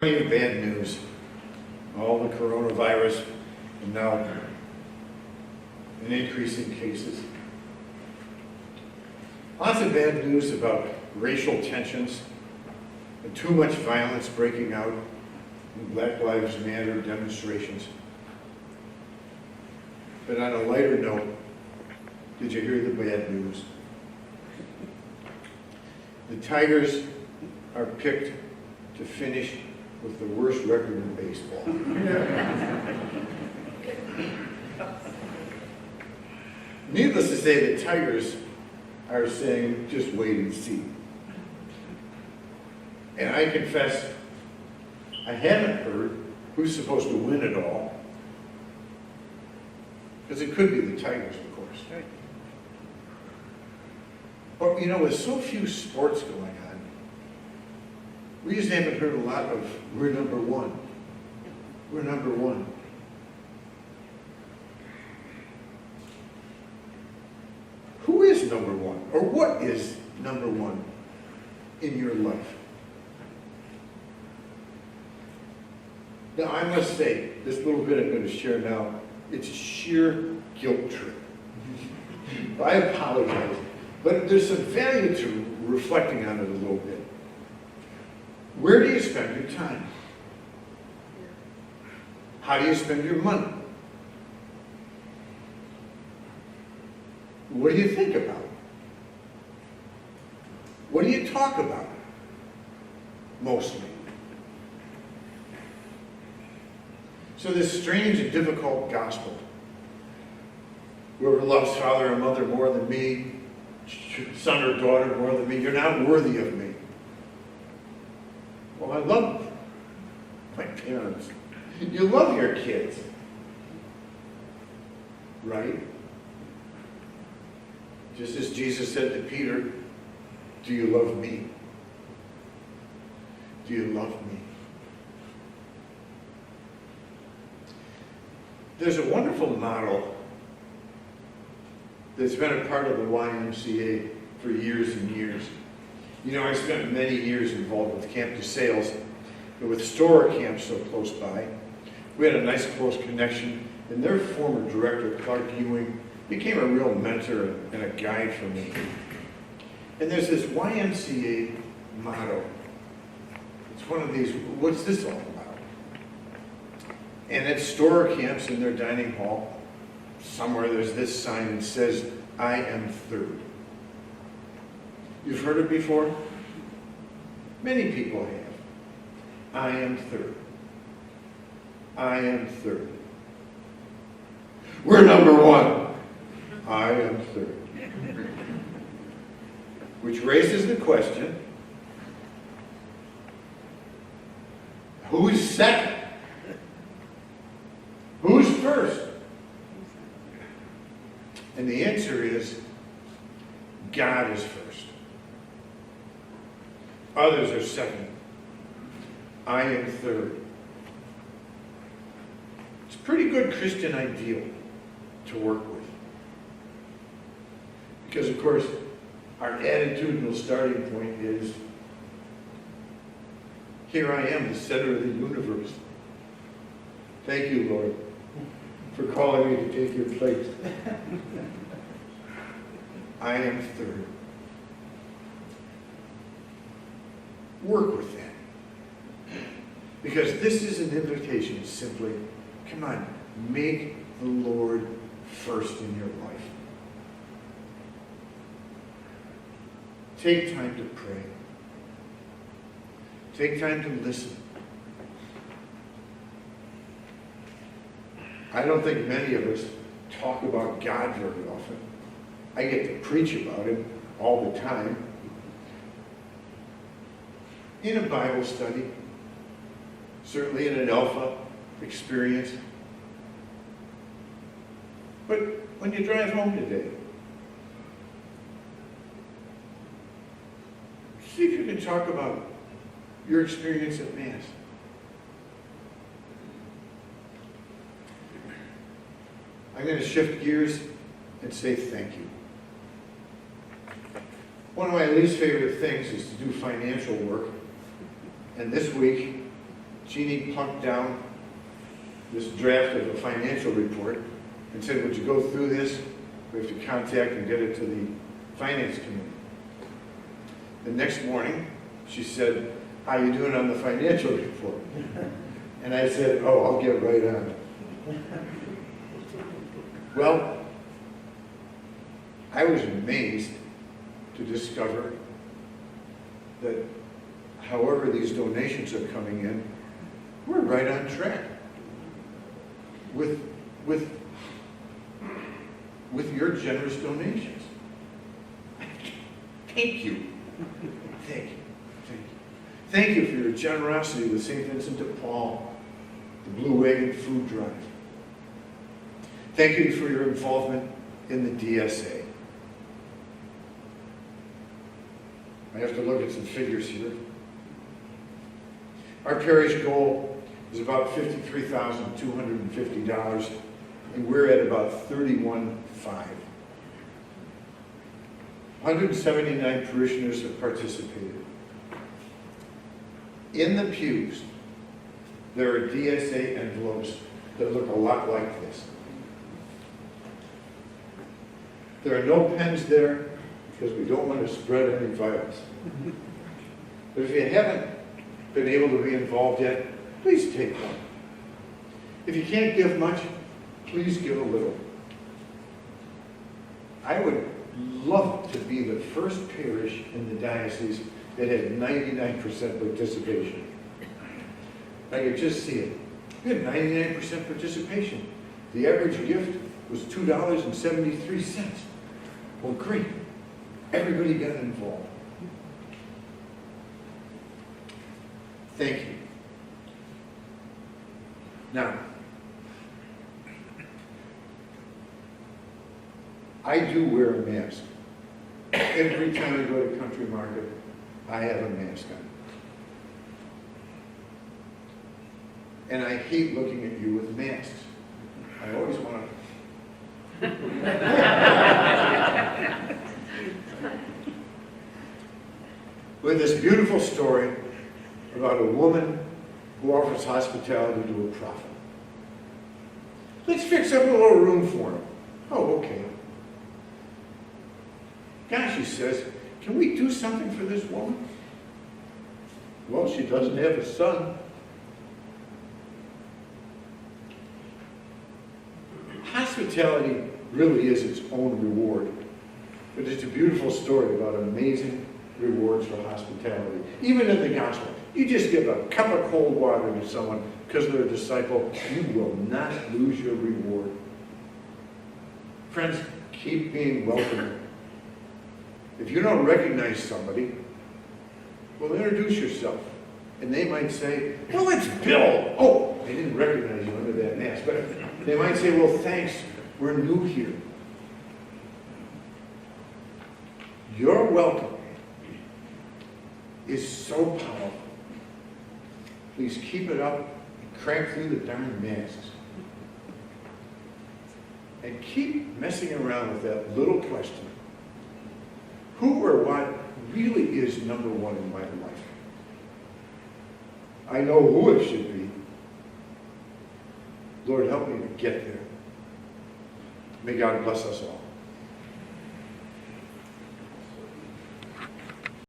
Bad news. All the coronavirus and now an increase in cases. Lots of bad news about racial tensions and too much violence breaking out in Black Lives Matter demonstrations. But on a lighter note, did you hear the bad news? The Tigers are picked to finish with the worst record in baseball. Needless to say, the Tigers are saying, just wait and see. And I confess, I haven't heard who's supposed to win it all. Because it could be the Tigers, of course. Right? But you know, with so few sports going on, we just haven't heard a lot of, we're number one. We're number one. Who is number one? Or what is number one in your life? Now, I must say, this little bit I'm going to share now, it's a sheer guilt trip. I apologize, but there's some value to reflecting on it a little bit. Where do you spend your time? How do you spend your money? What do you think about? What do you talk about? Mostly. So this strange and difficult gospel. Whoever loves father or mother more than me, son or daughter more than me, you're not worthy of me. Well, I love my parents. You love your kids, right? Just as Jesus said to Peter, do you love me? Do you love me? There's a wonderful model that's been a part of the YMCA for years and years. You know, I spent many years involved with Camp de Sales, but with Storer Camp so close by, we had a nice close connection, and their former director, Clark Ewing, became a real mentor and a guide for me. And there's this YMCA motto. It's one of these, what's this all about? And at Storer Camps in their dining hall, somewhere there's this sign that says, I am third. You've heard it before? Many people have. I am third. I am third. We're number one. I am third. Which raises the question, who's second? Who's first? And the answer is, God is first. Others are second. I am third. It's a pretty good Christian ideal to work with. Because, of course, our attitudinal starting point is, here I am, the center of the universe. Thank you, Lord, for calling me to take your place. I am third. Work with that. Because this is an invitation simply, come on, make the Lord first in your life. Take time to pray. Take time to listen. I don't think many of us talk about God very often. I get to preach about Him all the time. In a Bible study, certainly in an Alpha experience. But when you drive home today, see if you can talk about your experience at Mass. I'm going to shift gears and say thank you. One of my least favorite things is to do financial work. And this week, Jeannie plunked down this draft of a financial report and said, would you go through this? We have to contact and get it to the finance committee. The next morning, she said, how you doing on the financial report? And I said, oh, I'll get right on it. Well, I was amazed to discover that however these donations are coming in, we're right on track with your generous donations. Thank you. Thank you. Thank you. Thank you for your generosity with St. Vincent de Paul, the Blue Wagon Food Drive. Thank you for your involvement in the DSA. I have to look at some figures here. Our parish goal is about $53,250, and we're at about $31,500. 179 parishioners have participated. In the pews, there are DSA envelopes that look a lot like this. There are no pens there because we don't want to spread any violence. But if you haven't been able to be involved yet, please take one. If you can't give much, please give a little. I would love to be the first parish in the diocese that had 99% participation. I could just see it. We had 99% participation. The average gift was $2.73. Well, great. Everybody got involved. Thank you. Now, I do wear a mask. Every time I go to Country Market, I have a mask on. And I hate looking at you with masks. I always want to. With this beautiful story about a woman who offers hospitality to a prophet. Let's fix up a little room for him. Oh, okay. Gosh, she says, can we do something for this woman? Well, she doesn't have a son. Hospitality really is its own reward. But it's a beautiful story about amazing rewards for hospitality. Even in the gospel, you just give a cup of cold water to someone because they're a disciple, you will not lose your reward. Friends, keep being welcoming. If you don't recognize somebody, well, introduce yourself. And they might say, well, it's Bill. Oh, they didn't recognize you under that mask. But they might say, well, thanks, we're new here. Your welcome is so powerful. Please keep it up and crank through the darn masks. And keep messing around with that little question. Who or what really is number one in my life? I know who it should be. Lord, help me to get there. May God bless us all.